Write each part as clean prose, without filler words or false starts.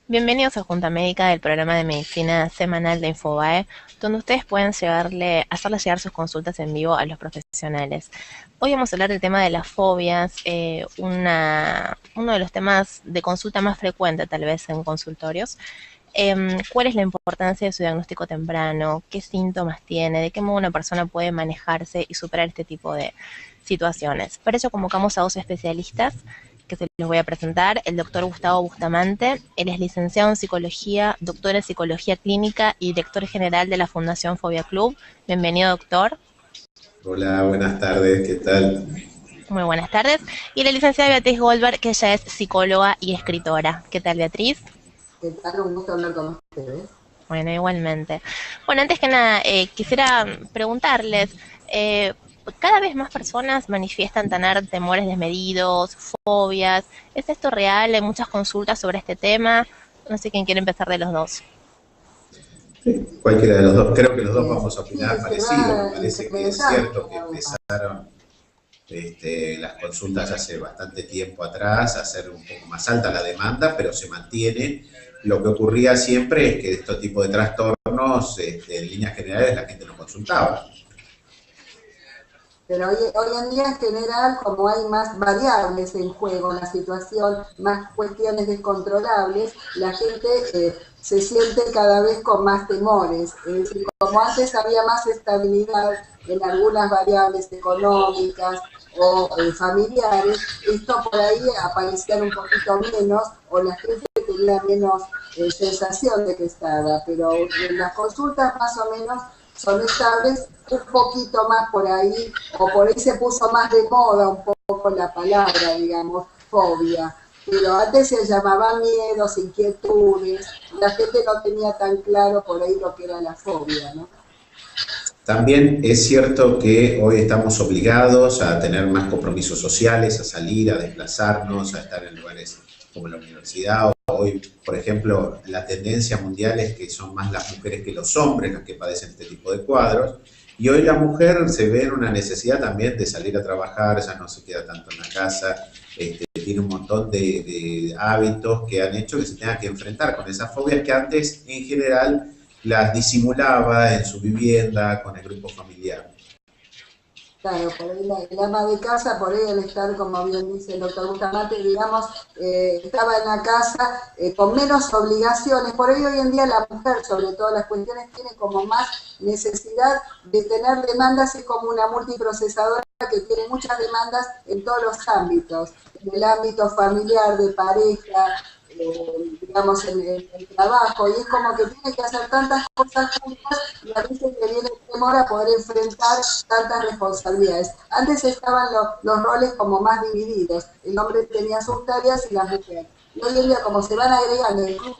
Bienvenidos a Junta Médica del programa de medicina semanal de Infobae, donde ustedes pueden hacerles llegar sus consultas en vivo a los profesionales. Hoy vamos a hablar del tema de las fobias, uno de los temas de consulta más frecuente tal vez en consultorios. ¿Cuál es la importancia de su diagnóstico temprano? ¿Qué síntomas tiene? ¿De qué modo una persona puede manejarse y superar este tipo de situaciones? Para ello convocamos a dos especialistas que se los voy a presentar: el doctor Gustavo Bustamante. Él es licenciado en psicología, doctor en psicología clínica y director general de la Fundación Fobia Club. Bienvenido, doctor. Hola, buenas tardes, ¿qué tal? Muy buenas tardes. Y la licenciada Beatriz Goldberg, que ella es psicóloga y escritora. ¿Qué tal, Beatriz? ¿Qué tal? Un gusto hablar con ustedes. Bueno, igualmente. Bueno, antes que nada, quisiera preguntarles, cada vez más personas manifiestan tener temores desmedidos, fobias. ¿Es esto real? Hay muchas consultas sobre este tema. No sé quién quiere empezar de los dos. Sí, cualquiera de los dos, creo que los dos vamos a Sí, opinar se parecido. Me va parece que es incrementando cierto que cada vez más. empezaron las consultas hace bastante tiempo atrás a ser un poco más alta la demanda, pero se mantiene. Lo que ocurría siempre es que estos tipos de trastornos, en líneas generales, la gente no consultaba. Pero hoy en día en general, como hay más variables en juego en la situación, más cuestiones descontrolables, la gente se siente cada vez con más temores. Es decir, como antes había más estabilidad en algunas variables económicas o familiares, esto por ahí aparecía un poquito menos o la gente tenía menos sensación de que estaba, pero en las consultas más o menos son estables, un poquito más por ahí, o por ahí se puso más de moda un poco la palabra, digamos, fobia. Pero antes se llamaban miedos, inquietudes, la gente no tenía tan claro por ahí lo que era la fobia, ¿no? También es cierto que hoy estamos obligados a tener más compromisos sociales, a salir, a desplazarnos, a estar en lugares como la universidad. Hoy, por ejemplo, la tendencia mundial es que son más las mujeres que los hombres las que padecen este tipo de cuadros. Y hoy la mujer se ve en una necesidad también de salir a trabajar, ya no se queda tanto en la casa, tiene un montón de hábitos que han hecho que se tenga que enfrentar con esas fobias que antes en general las disimulaba en su vivienda, con el grupo familiar. Claro, por ahí el ama de casa, por ahí el estar, como bien dice el doctor Bustamante, digamos, estaba en la casa con menos obligaciones. Por ahí hoy en día la mujer, sobre todas las cuestiones, tiene como más necesidad de tener demandas, es como una multiprocesadora que tiene muchas demandas en todos los ámbitos, en el ámbito familiar, de pareja, digamos, en el trabajo, y es como que tiene que hacer tantas cosas juntas y a veces le viene el temor a poder enfrentar tantas responsabilidades. Antes estaban los roles como más divididos, el hombre tenía sus tareas y la mujer. Y hoy en día, como se van agregando incluso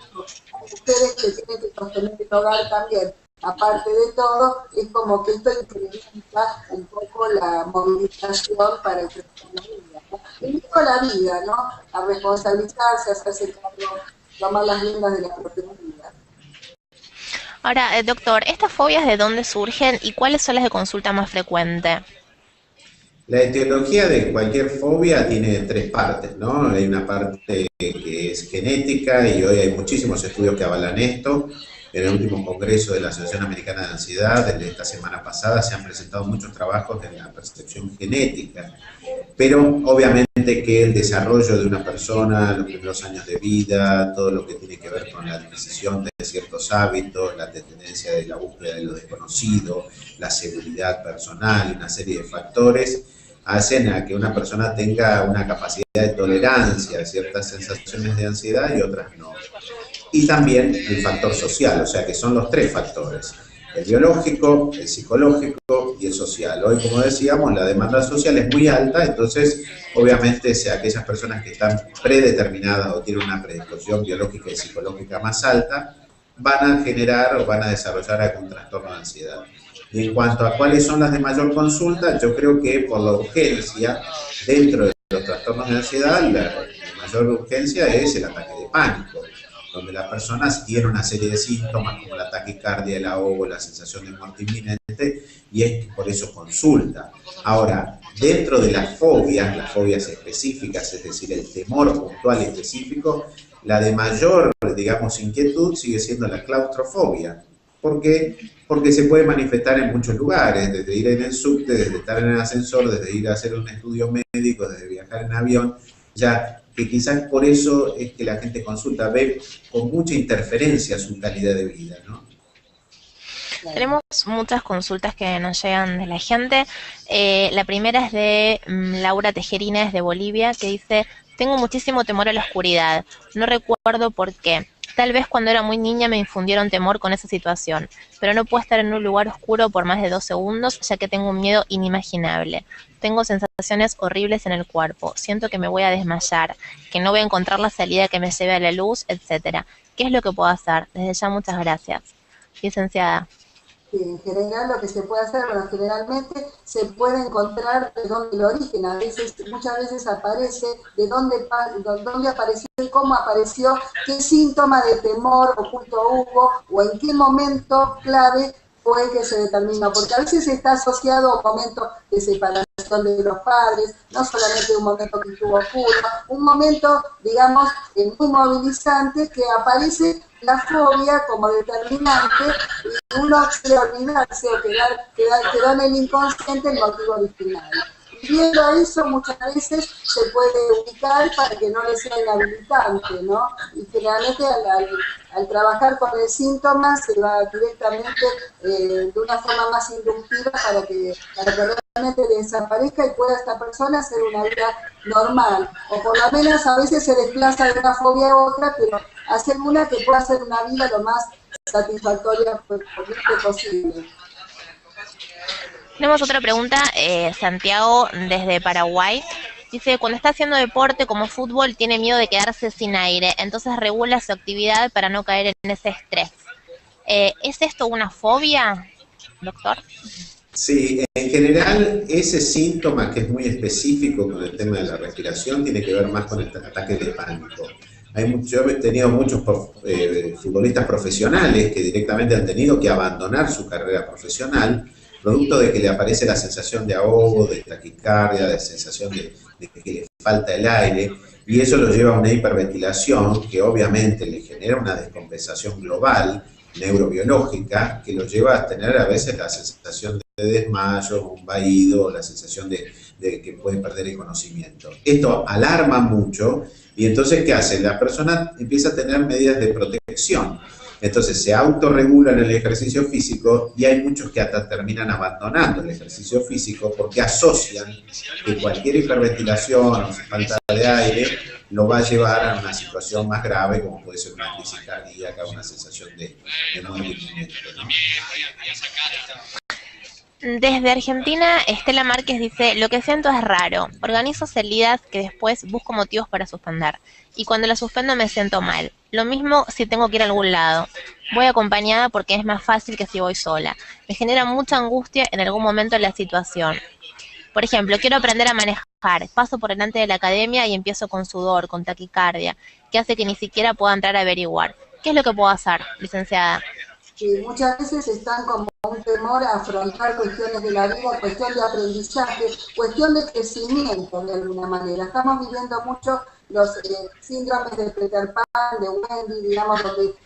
a mujeres que tienen que sostener el hogar también, aparte de todo, es como que esto incrementa un poco la movilización para el resto de la vida, ¿no? Y toda la vida, ¿no? A responsabilizarse, a hacerse cargo, tomar las riendas de la propia vida. Ahora, doctor, ¿estas fobias de dónde surgen y cuáles son las de consulta más frecuente? La etiología de cualquier fobia tiene tres partes, ¿no? Hay una parte que es genética y hoy hay muchísimos estudios que avalan esto. En el último congreso de la Asociación Americana de Ansiedad, de esta semana pasada, se han presentado muchos trabajos en la percepción genética. Pero obviamente que el desarrollo de una persona, los primeros años de vida, todo lo que tiene que ver con la adquisición de ciertos hábitos, la tendencia de la búsqueda de lo desconocido, la seguridad personal, una serie de factores, hacen a que una persona tenga una capacidad de tolerancia a ciertas sensaciones de ansiedad y otras no. Y también el factor social, o sea que son los tres factores: el biológico, el psicológico y el social. Hoy, como decíamos, la demanda social es muy alta, entonces obviamente aquellas personas que están predeterminadas o tienen una predisposición biológica y psicológica más alta van a generar o van a desarrollar algún trastorno de ansiedad. Y en cuanto a cuáles son las de mayor consulta, yo creo que por la urgencia, dentro de los trastornos de ansiedad, la mayor urgencia es el ataque de pánico, donde la persona tiene una serie de síntomas como la taquicardia, el ahogo, la sensación de muerte inminente, y es que por eso consulta. Ahora, dentro de las fobias específicas, es decir, el temor puntual y específico, la de mayor, digamos, inquietud sigue siendo la claustrofobia. ¿Por qué? Porque se puede manifestar en muchos lugares, desde ir en el subte, desde estar en el ascensor, desde ir a hacer un estudio médico, desde viajar en avión, ya que quizás por eso es que la gente consulta, ve con mucha interferencia su calidad de vida, ¿no? Tenemos muchas consultas que nos llegan de la gente. La primera es de Laura Tejerina, desde Bolivia, que dice: tengo muchísimo temor a la oscuridad. No recuerdo por qué. Tal vez cuando era muy niña me infundieron temor con esa situación, pero no puedo estar en un lugar oscuro por más de 2 segundos, ya que tengo un miedo inimaginable. Tengo sensaciones horribles en el cuerpo. Siento que me voy a desmayar, que no voy a encontrar la salida que me lleve a la luz, etcétera. ¿Qué es lo que puedo hacer? Desde ya, muchas gracias. Licenciada. Sí, en general lo que se puede hacer, bueno, generalmente se puede encontrar de dónde el origen, a veces, muchas veces aparece de dónde apareció y cómo apareció, qué síntoma de temor oculto hubo o en qué momento clave fue el que se determinó, porque a veces está asociado a un momento de separación de los padres, no solamente un momento que estuvo oscuro, un momento, digamos, muy movilizante que aparece la fobia como determinante y uno quiere olvidarse o quedó en el inconsciente el motivo original. Y viendo eso muchas veces se puede ubicar para que no le sea inhabilitante, ¿no? Y generalmente al trabajar con el síntoma se va directamente de una forma más inductiva para que realmente desaparezca y pueda esta persona hacer una vida normal. O por lo menos a veces se desplaza de una fobia a otra, pero hacer una que pueda hacer una vida lo más satisfactoria posible. Tenemos otra pregunta, Santiago, desde Paraguay. Dice: cuando está haciendo deporte como fútbol, tiene miedo de quedarse sin aire, entonces regula su actividad para no caer en ese estrés. ¿Es esto una fobia, doctor? Sí, en general ese síntoma que es muy específico con el tema de la respiración tiene que ver más con el ataque de pánico. Yo he tenido muchos futbolistas profesionales que directamente han tenido que abandonar su carrera profesional producto de que le aparece la sensación de ahogo, de taquicardia, de sensación de que le falta el aire, y eso lo lleva a una hiperventilación que obviamente le genera una descompensación global, neurobiológica, que lo lleva a tener a veces la sensación de desmayo, un vaído, la sensación de que puede perder el conocimiento. Esto alarma mucho y entonces, ¿qué hace? La persona empieza a tener medidas de protección. Entonces se autorregulan el ejercicio físico y hay muchos que hasta terminan abandonando el ejercicio físico porque asocian que cualquier hiperventilación o falta de aire lo va a llevar a una situación más grave como puede ser una crisis cardíaca, una sensación de movimiento, ¿no? Desde Argentina, Estela Márquez dice: lo que siento es raro. Organizo salidas que después busco motivos para suspender. Y cuando las suspendo me siento mal. Lo mismo si tengo que ir a algún lado. Voy acompañada porque es más fácil que si voy sola. Me genera mucha angustia en algún momento de la situación. Por ejemplo, quiero aprender a manejar. Paso por delante de la academia y empiezo con sudor, con taquicardia, que hace que ni siquiera pueda entrar a averiguar. ¿Qué es lo que puedo hacer, licenciada? Sí, muchas veces están como un temor a afrontar cuestiones de la vida, cuestión de aprendizaje, cuestión de crecimiento de alguna manera. Estamos viviendo mucho los síndromes de Peter Pan, de Wendy, digamos,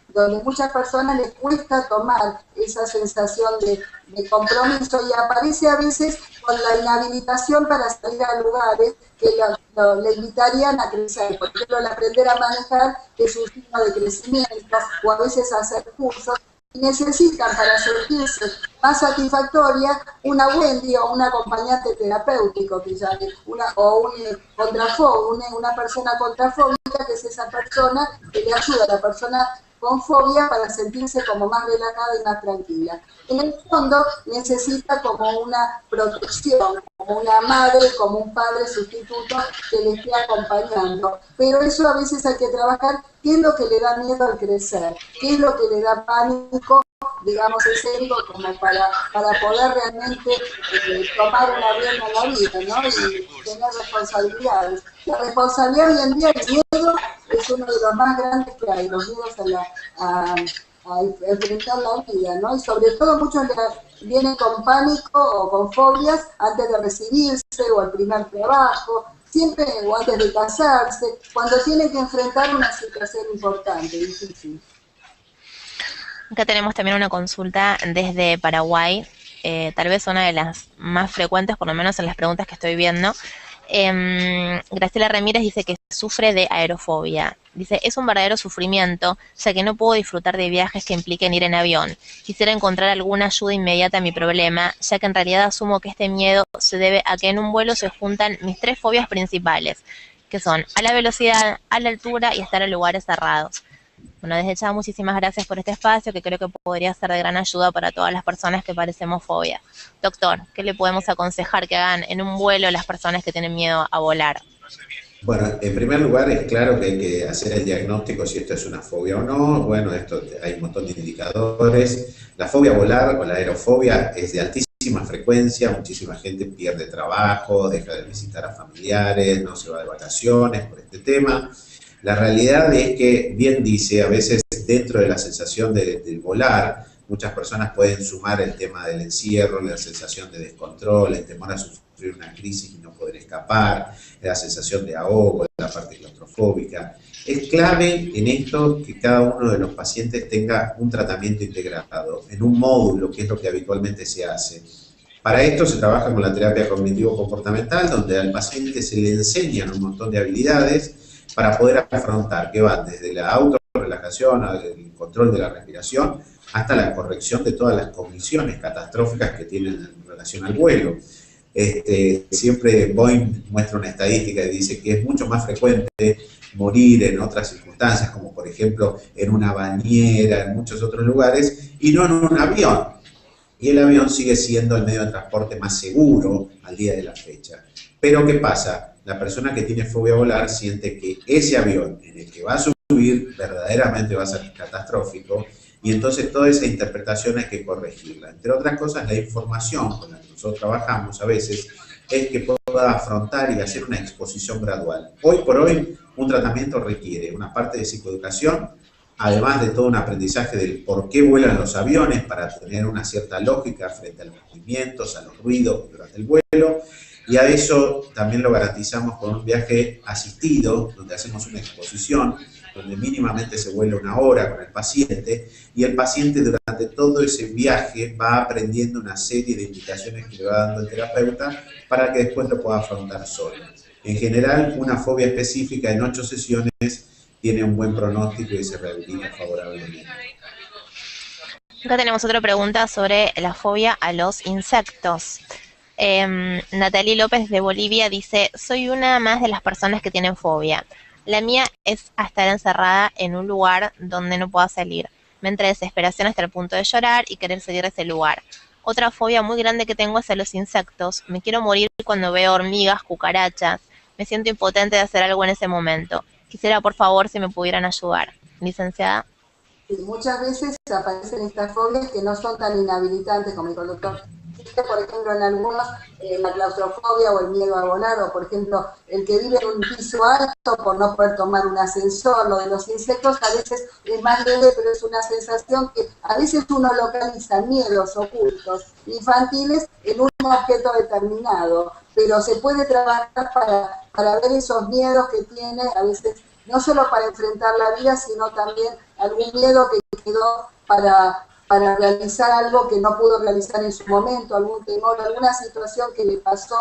donde muchas personas les cuesta tomar esa sensación de compromiso y aparece a veces con la inhabilitación para salir a lugares que le invitarían a crecer. Por ejemplo, el aprender a manejar es un signo de crecimiento, o a veces hacer cursos, y necesitan para sentirse más satisfactoria una Wendy o un acompañante terapéutico que llame, o una persona contrafóbica, que es esa persona que le ayuda a la persona con fobia para sentirse como más relajada y más tranquila. En el fondo necesita como una protección, como una madre, como un padre sustituto que le esté acompañando. Pero eso a veces hay que trabajar qué es lo que le da miedo al crecer, qué es lo que le da pánico, digamos, escénico, como para poder realmente tomar una rienda en la vida, ¿no? Y tener responsabilidades. La responsabilidad hoy en día, el miedo es uno de los más grandes que hay, los miedos a enfrentar la vida, ¿no? Y sobre todo muchos vienen con pánico o con fobias antes de recibirse o el primer trabajo. siempre o antes de casarse, cuando tiene que enfrentar una situación importante, difícil. Acá tenemos también una consulta desde Paraguay, tal vez una de las más frecuentes, por lo menos en las preguntas que estoy viendo. Graciela Ramírez dice que sufre de aerofobia. Dice, es un verdadero sufrimiento, ya que no puedo disfrutar de viajes que impliquen ir en avión. Quisiera encontrar alguna ayuda inmediata a mi problema, ya que en realidad asumo que este miedo se debe a que en un vuelo se juntan mis 3 fobias principales, que son a la velocidad, a la altura y estar en lugares cerrados. Bueno, desde ya muchísimas gracias por este espacio, que creo que podría ser de gran ayuda para todas las personas que padecemos fobia. Doctor, ¿qué le podemos aconsejar que hagan en un vuelo las personas que tienen miedo a volar? Bueno, en primer lugar es claro que hay que hacer el diagnóstico si esto es una fobia o no. Bueno, esto hay un montón de indicadores. La fobia a volar o la aerofobia es de altísima frecuencia, muchísima gente pierde trabajo, deja de visitar a familiares, no se va de vacaciones por este tema. La realidad es que, bien dice, a veces dentro de la sensación de volar, muchas personas pueden sumar el tema del encierro, la sensación de descontrol, el temor a sufrir una crisis y no poder escapar, la sensación de ahogo, la parte claustrofóbica. Es clave en esto que cada uno de los pacientes tenga un tratamiento integrado, en un módulo, que es lo que habitualmente se hace. Para esto se trabaja con la terapia cognitivo-comportamental, donde al paciente se le enseñan un montón de habilidades para poder afrontar, que van desde la autorrelajación, el control de la respiración, hasta la corrección de todas las cogniciones catastróficas que tienen en relación al vuelo. Siempre Boeing muestra una estadística y dice que es mucho más frecuente morir en otras circunstancias, como por ejemplo en una bañera, en muchos otros lugares, y no en un avión. Y el avión sigue siendo el medio de transporte más seguro al día de la fecha. Pero ¿qué pasa? La persona que tiene fobia a volar siente que ese avión en el que va a subir verdaderamente va a ser catastrófico, y entonces toda esa interpretación hay que corregirla. Entre otras cosas, la información con la que nosotros trabajamos a veces es que pueda afrontar y hacer una exposición gradual. Hoy por hoy, un tratamiento requiere una parte de psicoeducación, además de todo un aprendizaje del por qué vuelan los aviones, para tener una cierta lógica frente a los movimientos, a los ruidos durante el vuelo, y a eso también lo garantizamos con un viaje asistido, donde hacemos una exposición, donde mínimamente se vuela 1 hora con el paciente, y el paciente durante todo ese viaje va aprendiendo una serie de indicaciones que le va dando el terapeuta para que después lo pueda afrontar solo. En general, una fobia específica en 8 sesiones tiene un buen pronóstico y se rehabilita favorablemente. Acá tenemos otra pregunta sobre la fobia a los insectos. Natalie López de Bolivia dice, soy una más de las personas que tienen fobia. La mía es a estar encerrada en un lugar donde no pueda salir. Me entra desesperación hasta el punto de llorar y querer salir de ese lugar. Otra fobia muy grande que tengo es a los insectos. Me quiero morir cuando veo hormigas, cucarachas. Me siento impotente de hacer algo en ese momento. Quisiera, por favor, si me pudieran ayudar. Licenciada. Sí, muchas veces aparecen estas fobias que no son tan inhabilitantes como el conductor. Por ejemplo, en algunos, la claustrofobia o el miedo a volar, o por ejemplo, el que vive en un piso alto por no poder tomar un ascensor. Lo de los insectos a veces es más leve, pero es una sensación que a veces uno localiza miedos ocultos infantiles en un objeto determinado, pero se puede trabajar para ver esos miedos que tiene, a veces no solo para enfrentar la vida, sino también algún miedo que quedó para realizar algo que no pudo realizar en su momento, algún temor, alguna situación que le pasó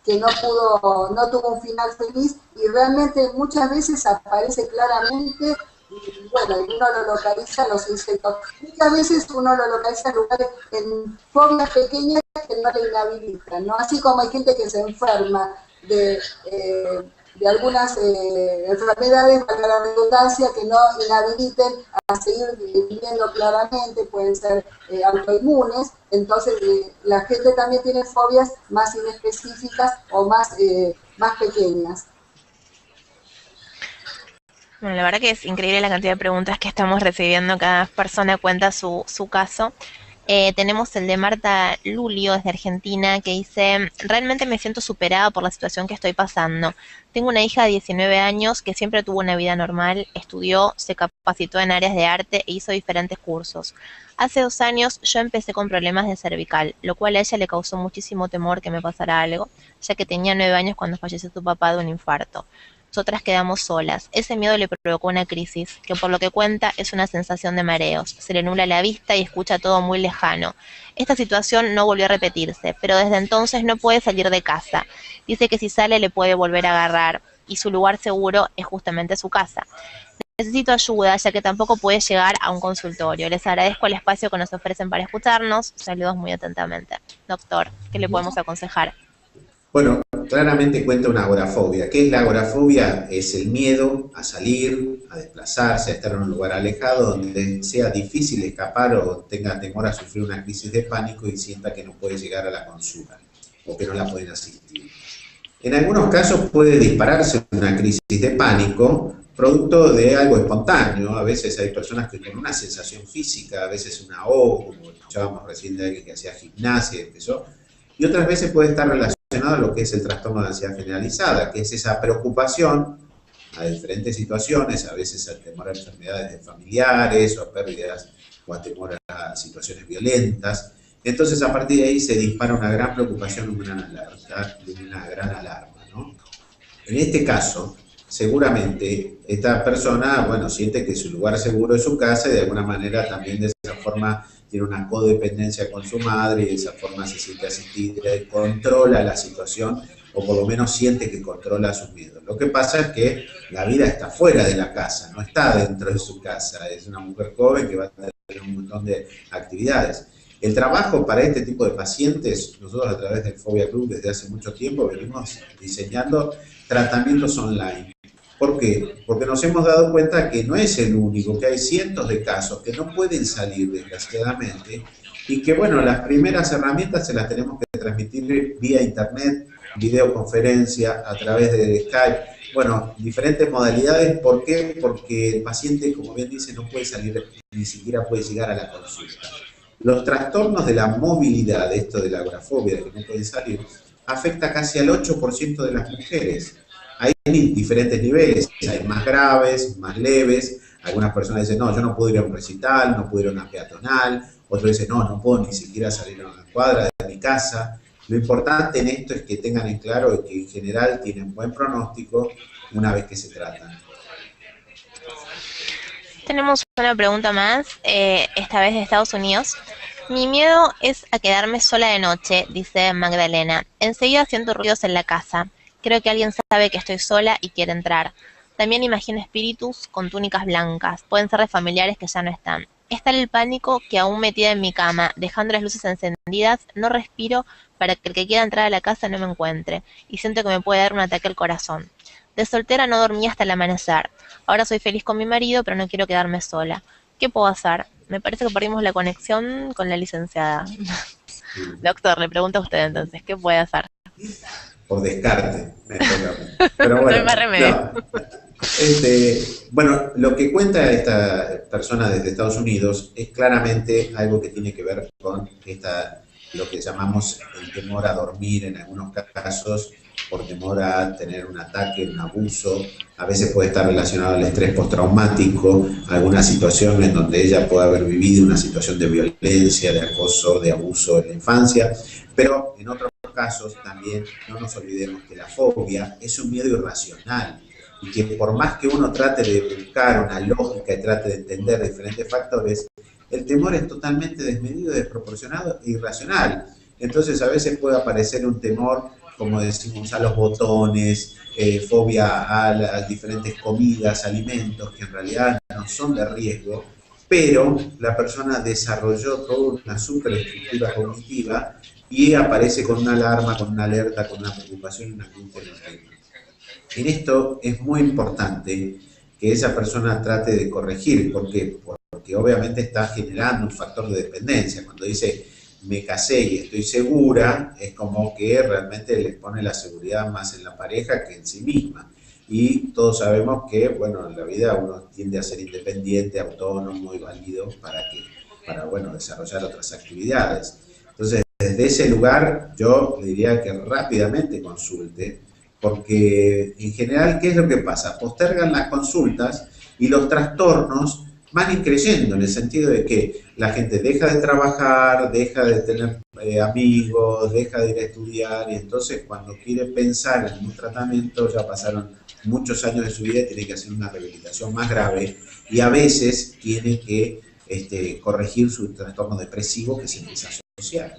que no tuvo un final feliz, y realmente muchas veces aparece claramente, y bueno, uno lo localiza en los insectos. Muchas veces uno lo localiza en lugares, en fobias pequeñas que no le inhabilitan, ¿no? Así como hay gente que se enferma de algunas enfermedades, para la redundancia, que no inhabiliten a seguir viviendo claramente, pueden ser autoinmunes. Entonces la gente también tiene fobias más inespecíficas o más pequeñas. Bueno, la verdad que es increíble la cantidad de preguntas que estamos recibiendo. Cada persona cuenta su caso. Tenemos el de Marta Lulio desde Argentina que dice, realmente me siento superada por la situación que estoy pasando. Tengo una hija de 19 años que siempre tuvo una vida normal, estudió, se capacitó en áreas de arte e hizo diferentes cursos. Hace 2 años yo empecé con problemas de cervical, lo cual a ella le causó muchísimo temor que me pasara algo, ya que tenía 9 años cuando falleció su papá de un infarto. Nosotras quedamos solas. Ese miedo le provocó una crisis, que por lo que cuenta es una sensación de mareos. Se le nubla la vista y escucha todo muy lejano. Esta situación no volvió a repetirse, pero desde entonces no puede salir de casa. Dice que si sale le puede volver a agarrar, y su lugar seguro es justamente su casa. Necesito ayuda, ya que tampoco puede llegar a un consultorio. Les agradezco el espacio que nos ofrecen para escucharnos. Saludos muy atentamente. Doctor, ¿qué le podemos aconsejar? Bueno, claramente cuenta una agorafobia. ¿Qué es la agorafobia? Es el miedo a salir, a desplazarse, a estar en un lugar alejado donde sea difícil escapar o tenga temor a sufrir una crisis de pánico y sienta que no puede llegar a la consulta o que no la pueden asistir. En algunos casos puede dispararse una crisis de pánico producto de algo espontáneo. A veces hay personas que con una sensación física, a veces un ahogo, como escuchábamos recién de alguien que hacía gimnasia, empezó, y otras veces puede estar relacionado a lo que es el trastorno de ansiedad generalizada, que es esa preocupación a diferentes situaciones, a veces al temor a enfermedades de familiares o a pérdidas o a temor a situaciones violentas. Entonces, a partir de ahí se dispara una gran preocupación, una gran alarma, ¿no? En este caso, seguramente esta persona, bueno, siente que su lugar seguro es su casa y de alguna manera también de esa forma tiene una codependencia con su madre y de esa forma se siente asistida y controla la situación o por lo menos siente que controla sus miedos. Lo que pasa es que la vida está fuera de la casa, no está dentro de su casa. Es una mujer joven que va a tener un montón de actividades. El trabajo para este tipo de pacientes, nosotros a través del Fobia Club desde hace mucho tiempo venimos diseñando tratamientos online. ¿Por qué? Porque nos hemos dado cuenta que no es el único, que hay cientos de casos que no pueden salir desgraciadamente y que, bueno, las primeras herramientas se las tenemos que transmitir vía internet, videoconferencia, a través de Skype, bueno, diferentes modalidades. ¿Por qué? Porque el paciente, como bien dice, no puede salir, ni siquiera puede llegar a la consulta. Los trastornos de la movilidad, esto de la agorafobia, de que no pueden salir, afecta casi al 8% de las mujeres. Hay diferentes niveles, hay más graves, más leves. Algunas personas dicen, no, yo no puedo ir a un recital, no puedo ir a una peatonal. Otros dicen, no, no puedo ni siquiera salir a una cuadra de mi casa. Lo importante en esto es que tengan en claro que en general tienen buen pronóstico una vez que se tratan. Tenemos una pregunta más, esta vez de Estados Unidos. Mi miedo es a quedarme sola de noche, dice Magdalena. Enseguida siento ruidos en la casa. Creo que alguien sabe que estoy sola y quiere entrar. También imagino espíritus con túnicas blancas. Pueden ser de familiares que ya no están. Es tal el pánico que aún metida en mi cama, dejando las luces encendidas, no respiro para que el que quiera entrar a la casa no me encuentre. Y siento que me puede dar un ataque al corazón. De soltera no dormía hasta el amanecer. Ahora soy feliz con mi marido, pero no quiero quedarme sola. ¿Qué puedo hacer? Me parece que perdimos la conexión con la licenciada. Doctor, le pregunto a usted entonces, ¿qué puede hacer? Por descarte. Pero bueno, no hay más remedio. No. Bueno, lo que cuenta esta persona desde Estados Unidos es claramente algo que tiene que ver con lo que llamamos el temor a dormir en algunos casos, por temor a tener un ataque, un abuso. A veces puede estar relacionado al estrés postraumático, alguna situación en donde ella puede haber vivido una situación de violencia, de acoso, de abuso en la infancia, pero en otros casos también no nos olvidemos que la fobia es un miedo irracional y que por más que uno trate de buscar una lógica y trate de entender diferentes factores, el temor es totalmente desmedido, desproporcionado e irracional. Entonces a veces puede aparecer un temor, como decimos, a los botones, fobia a las diferentes comidas, alimentos, que en realidad no son de riesgo, pero la persona desarrolló toda una superestructura cognitiva y aparece con una alarma, con una alerta, con una preocupación y una angustia en el tema. En esto es muy importante que esa persona trate de corregir. ¿Por qué? Porque obviamente está generando un factor de dependencia. Cuando dice me casé y estoy segura, es como que realmente les pone la seguridad más en la pareja que en sí misma. Y todos sabemos que, bueno, en la vida uno tiende a ser independiente, autónomo y válido para que bueno, desarrollar otras actividades. Entonces, desde ese lugar, yo le diría que rápidamente consulte, porque en general, ¿qué es lo que pasa? Postergan las consultas y los trastornos van increyendo en el sentido de que la gente deja de trabajar, deja de tener amigos, deja de ir a estudiar, y entonces cuando quiere pensar en un tratamiento ya pasaron muchos años de su vida y tiene que hacer una rehabilitación más grave y a veces tiene que corregir su trastorno depresivo que se empieza a asociar.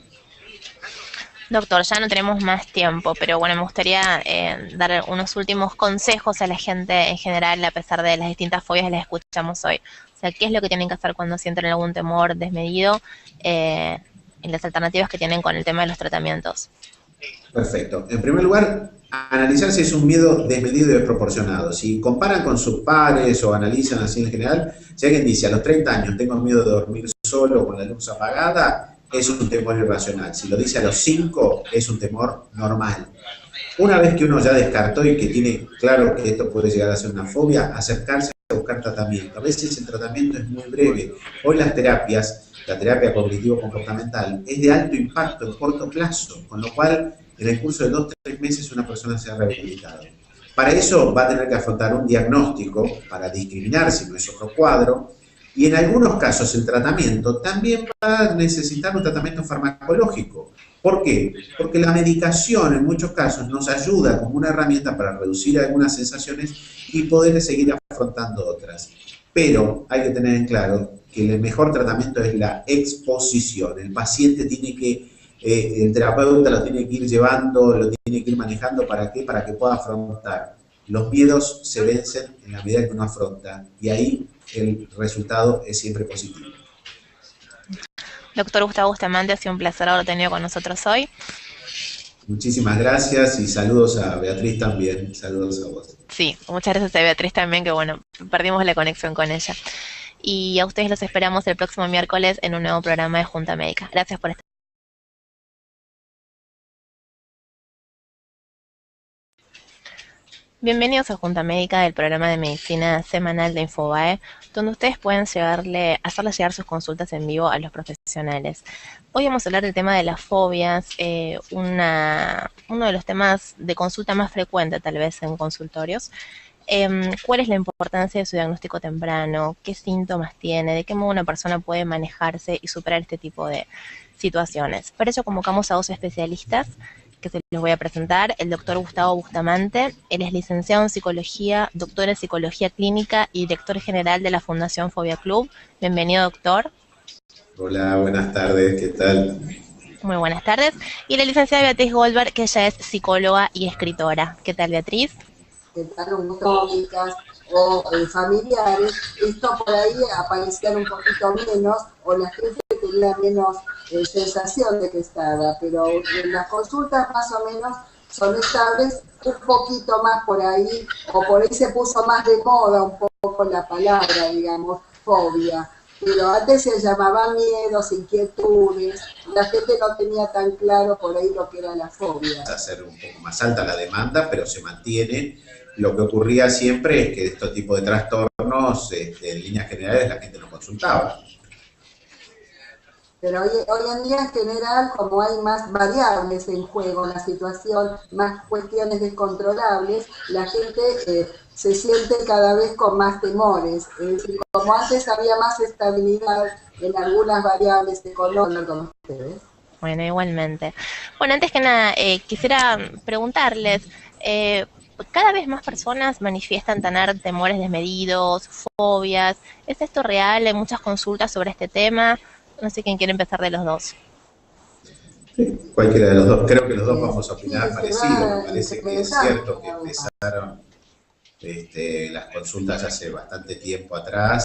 Doctor, ya no tenemos más tiempo, pero bueno, me gustaría dar unos últimos consejos a la gente en general, a pesar de las distintas fobias que las escuchamos hoy. O sea, ¿qué es lo que tienen que hacer cuando sienten algún temor desmedido en las alternativas que tienen con el tema de los tratamientos? Perfecto. En primer lugar, analizar si es un miedo desmedido y desproporcionado. Si comparan con sus pares o analizan así en general, si alguien dice a los 30 años tengo miedo de dormir solo con la luz apagada, es un temor irracional. Si lo dice a los 5, es un temor normal. Una vez que uno ya descartó y que tiene claro que esto puede llegar a ser una fobia, acercarse a buscar tratamiento. A veces el tratamiento es muy breve. Hoy las terapias, la terapia cognitivo-comportamental, es de alto impacto en corto plazo, con lo cual en el curso de 2 o 3 meses una persona se ha rehabilitado. Para eso va a tener que afrontar un diagnóstico para discriminar si no es otro cuadro, y en algunos casos el tratamiento también va a necesitar un tratamiento farmacológico. ¿Por qué? Porque la medicación en muchos casos nos ayuda como una herramienta para reducir algunas sensaciones y poder seguir afrontando otras. Pero hay que tener en claro que el mejor tratamiento es la exposición. El paciente tiene que, el terapeuta lo tiene que ir llevando, lo tiene que ir manejando. ¿Para qué? Para que pueda afrontar. Los miedos se vencen en la medida que uno afronta y ahí el resultado es siempre positivo. Doctor Gustavo Bustamante, ha sido un placer haberlo tenido con nosotros hoy. Muchísimas gracias y saludos a Beatriz también, saludos a vos. Sí, muchas gracias a Beatriz también, que bueno, perdimos la conexión con ella. Y a ustedes los esperamos el próximo miércoles en un nuevo programa de Junta Médica. Gracias por estar. Bienvenidos a Junta Médica, el programa de medicina semanal de Infobae, donde ustedes pueden hacerles llegar sus consultas en vivo a los profesionales. Hoy vamos a hablar del tema de las fobias, uno de los temas de consulta más frecuente tal vez en consultorios. ¿Cuál es la importancia de su diagnóstico temprano? ¿Qué síntomas tiene? ¿De qué modo una persona puede manejarse y superar este tipo de situaciones? Para eso convocamos a 2 especialistas que se los voy a presentar. El doctor Gustavo Bustamante, él es licenciado en psicología, doctor en psicología clínica y director general de la Fundación Fobia Club. Bienvenido, doctor. Hola, buenas tardes, ¿qué tal? Muy buenas tardes. Y la licenciada Beatriz Goldberg, que ella es psicóloga y escritora. ¿Qué tal, Beatriz? Que están cómicas o familiares, esto por ahí aparecían un poquito menos, o la gente tenía menos sensación de que estaba, pero en las consultas más o menos son estables, un poquito más por ahí, o por ahí se puso más de moda un poco la palabra, digamos, fobia. Pero antes se llamaban miedos, inquietudes, la gente no tenía tan claro por ahí lo que era la fobia. Va a ser un poco más alta la demanda, pero se mantiene. Lo que ocurría siempre es que estos tipos de trastornos, en líneas generales, la gente no consultaba. Pero hoy en día en general, como hay más variables en juego, la situación, más cuestiones descontrolables, la gente se siente cada vez con más temores. Es decir, como antes había más estabilidad en algunas variables económicas con ustedes. Bueno, igualmente. Bueno, antes que nada, quisiera preguntarles, cada vez más personas manifiestan tener temores desmedidos, fobias. ¿Es esto real? Hay muchas consultas sobre este tema. No sé quién quiere empezar de los dos. Sí, cualquiera de los dos. Creo que los dos vamos a opinar parecido. Me parece que es cierto que empezaron las consultas hace bastante tiempo atrás